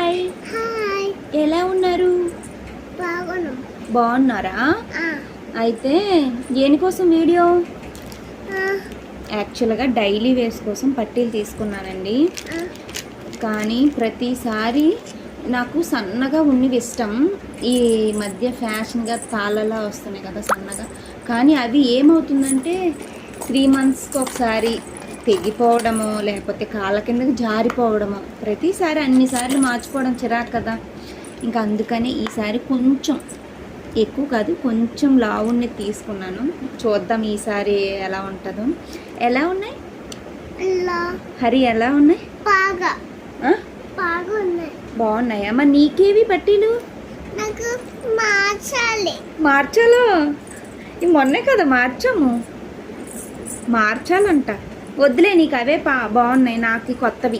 Hi. Hi. ఎలా ఉన్నారు? బాగున్నాం. బాగున్నారా? అయితే దేనికోసం వీడియో? యాక్చువల్గా డైలీ వేర్స్ కోసం పట్టీలు తీసుకున్నానండి. కానీ ప్రతిసారి నాకు సన్నగా ఉన్నవి ఇష్టం. ఈ మధ్య ఫ్యాషన్గా తాళ్ళలా వస్తున్నాయి కదా సన్నగా. కానీ అవి ఏమవుతుందంటే 3 monthsకి ఒకసారి తెగిపోవడము, లేకపోతే కాళ్ళ కిందకి జారిపోవడము, ప్రతిసారి అన్నిసార్లు మార్చుకోవడం చిరాకు కదా. ఇంకా అందుకని ఈసారి కొంచెం ఎక్కువ కాదు, కొంచెం లావుని తీసుకున్నాను. చూద్దాం ఈసారి ఎలా ఉంటుందో. ఎలా ఉన్నాయి హరి? ఎలా ఉన్నాయి? బాగున్నాయా? మరి నీకేవి పట్టీలు? నాకు మార్చాలో? ఈ మొన్నే కదా మార్చాలంట. వద్దులే, నీకు అవే బాగున్నాయి, నాకు కొత్తవి.